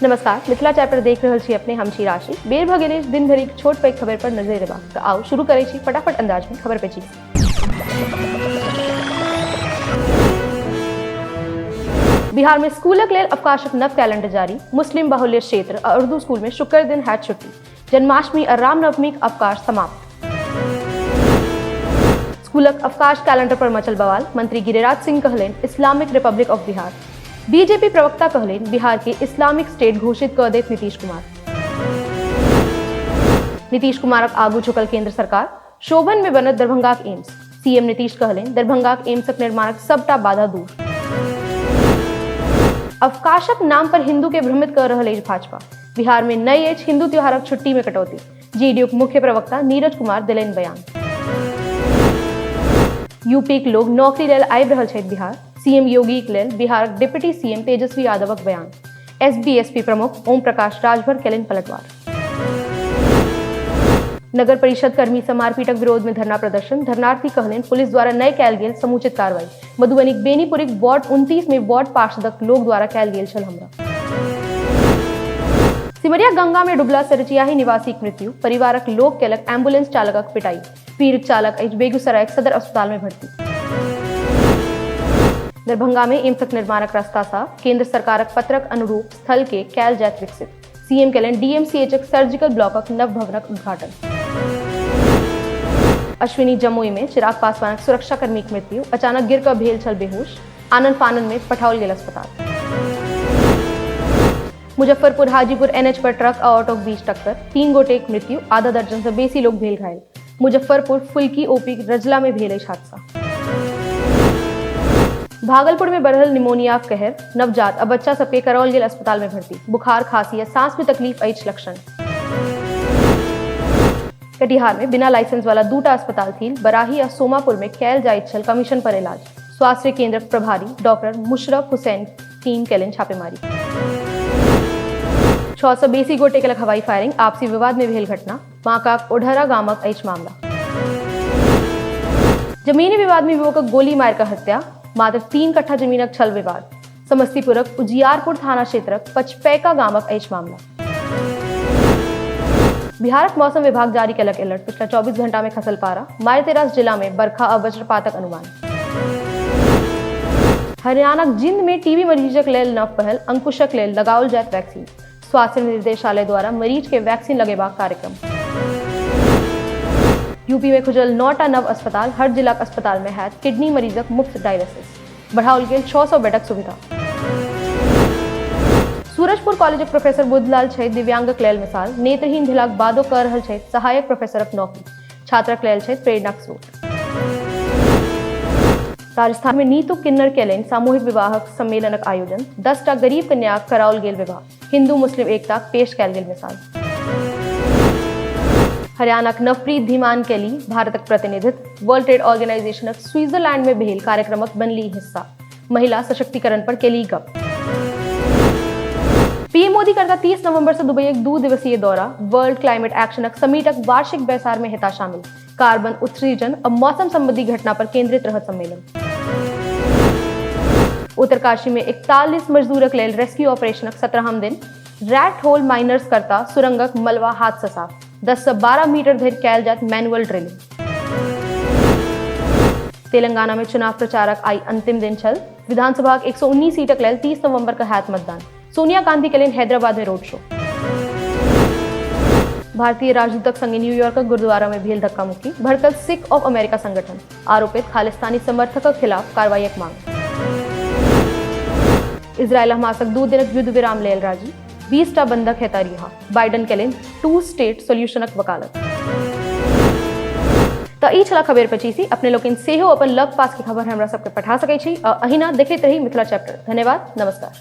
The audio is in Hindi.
नमस्कार, मिथिला चैप्टर देख रहल छी अपने हम छी राशि। बेर भ गेल दिन भरि छोट पैघ खबर पर नजर देबाक तऽ आओ शुरू करै छी फटाफट अंदाज में खबर पे छी। बिहार में स्कूलक लेल अवकाशक नव कैलेंडर जारी। मुस्लिम बाहुल्य क्षेत्र आ उर्दू स्कूल में शुक्र दिन हैत छुट्टी। जन्माष्टमी और रामनवमी अवकाश समाप्त। स्कूलक अवकाश कैलेंडर पर मचल बवाल। मंत्री गिरिराज सिंह कहलेन Islamic Republic of Bihar. BJP प्रवक्ता कहलेन बिहार के इस्लामिक स्टेट घोषित कर देत नीतीश कुमार। नीतीश कुमारक आगू झुकल केंद्र सरकार। शोभन में बनत दरभंगाक एम्स। सीएम नीतीश कहलेन दरभंगाक एम्सक निर्माणक सबटा बाधा दूर। अवकाशक नाम पर हिंदू के भ्रमित कर रहल अछि भाजपा। बिहार में नई अछि हिंदू त्योहारक छुट्टी में कटौती। जेडीयूक मुख्य प्रवक्ता नीरज कुमार देलनि बयान। यूपी के लोग नौकरी लेल आबि रहल छथि बिहार। सीएम योगी के लेल बिहारक डिप्टी सीएम तेजस्वी यादवक बयान। एसबीएसपी प्रमुख ओम प्रकाश राजभर केलनि पलटवार। नगर परिषद कर्मी से मारपीटक विरोध में धरना प्रदर्शन। धरनार्थी कहलेन पुलिस द्वारा नय कैल गेल समुचित कार्रवाई। मधुबनी बेनीपुरिक वार्ड 29 में वार्ड पार्षदक लोक द्वारा कैल गेल छल हमला। सिमरिया गंगा में डुबला सरचियाही निवासी मृत्यु। परिवारक लोक केलक एम्बुलेंस चालकक पिटाई। पीड़ित चालक अछि बेगूसराय सदर अस्पताल में भर्ती। दरभंगा में एम्सक निर्माणक रास्ता साफ। केंद्र सरकारक पत्रक अनुरूप स्थल के कैल जायत विकसित। सीएम केलनि डीएमसीएचक सर्जिकल ब्लॉकक नव भवनक उद्घाटन। अश्विनी जमुई में चिराग पासवानक सुरक्षाकर्मीक मृत्यु। अचानक गिर कऽ भेल छल बेहोश। आनन फानन में पठाओल गेल अस्पताल। मुजफ्फरपुर हाजीपुर एनएच पर ट्रक आ ऑटोक बीच टक्कर। 3 गोटेक मृत्यु। आधा दर्जन से बेसी लोग भेल घायल। मुजफ्फरपुर फुल्की ओपी रजला में भेल अछि हादसा। भागलपुर में बढ़ल निमोनिया कहर। नवजात आ बच्चा सबके कराओल गेल अस्पताल में भर्ती। बुखार खांसी आ सांस में तकलीफ अछि लक्षण। कटिहार में बिना लाइसेंस वाला 2टा अस्पताल थी। बराही आ सोमापुर में कैल जाइत छल कमीशन पर इलाज। स्वास्थ्य केंद्रक प्रभारी डॉक्टर मुशरफ हुसैन टीम केलनि छापेमारी। 6 से बेसी गोटे केलक हवाई फायरिंग। आपसी विवाद में भेल घटना। बांकाक ओढ़रा गामक अछि मामला। जमीनी विवाद में युवकक गोली मार कऽ हत्या। मात्र 3 कट्ठा जमीनक छल विवाद। समस्तीपुरक उजियारपुर थाना क्षेत्रक पचपैका गामक अछि मामला। बिहारक मौसम विभाग जारी केलक अलर्ट। पिछला 24 घंटा में खसल पारा। मालतेरास जिला में बरखा आ वज्रपातक अनुमान। हरियाणाक जिंद में टीबी मरीजक लेल नव पहल। अंकुशक लेल लगाओल जायत वैक्सीन। स्वास्थ्य निर्देशालय द्वारा मरीज के वैक्सीन लगेबाक कार्यक्रम। यूपी में खुजल 9टा नव अस्पताल। हर जिलाक अस्पताल में हैत किडनी मरीजक मुफ्त डायलिसिस। बढ़ाओल गेल 600 बेडक सुविधा। सूरजपुर कॉलेजक प्रोफेसर बुद्धलाल छै दिव्यांगक लेल मिसाल। नेत्रहीन भेलाक बादो कर रहल छै सहायक प्रोफेसरक नौकरी। छात्रक लेल छै प्रेरणाक स्रोत। राजस्थान में नीतू किन्नर केलनि सामूहिक विवाहक सम्मेलनक आयोजन। 10टा गरीब कन्याक कराओल गेल विवाह। हिंदू मुस्लिम एकताक पेश कैल गेल मिसाल। हरियाणाक नवप्रीत धीमान केली भारतक प्रतिनिधित्व। वर्ल्ड ट्रेड ऑर्गेनाइजेशनक स्विट्जरलैंड में भेल कार्यक्रमक बनली हिस्सा। महिला सशक्तिकरण पर केली गप। पीएम मोदी करता 30 नवंबर से दुबई एक 2 दिवसीय दौरा। वर्ल्ड क्लाइमेट एक्शनक समीटक वार्षिक बैसार में हेता शामिल। कार्बन उत्सर्जन और मौसम संबंधी घटना पर केंद्रित रहत सम्मेलन। उत्तरकाशी में 41 मजदूरक लेल रेस्क्यू ऑपरेशनक 17हम दिन। रैट होल माइनर्स करता सुरंगक मलबा हाथ से साफ। 10 से 12 मीटर धरि कैल जात मैनुअल ड्रिलिंग। तेलंगाना में चुनाव प्रचारक आई अंतिम दिन छल। विधानसभा 119 सीटक लेल 30 नवंबर का हैत मतदान। सोनिया गांधी के लिए हैदराबाद में रोड शो। भारतीय राजदूतक संगे न्यूयॉर्क गुरुद्वारा में भेल धक्का मुक्की। भड़कल सिख ऑफ अमेरिका संगठन। आरोपित खालिस्तानी समर्थकक खिलाफ कार्रवाईक मांग। इजरायल हमासक 2 दिनक युद्ध विराम लेल राजी। 20टा बंधक हेता रिहा। बाइडन केलनि 2 स्टेट सोल्यूशनक वकालत। तऽ ई छला खबर पचीसी। अपने लोग सेहो अपन लग पास की खबर हमरा सबके पठा सकै छी। अहिना देखैत रही मिथिला चैप्टर। धन्यवाद, नमस्कार।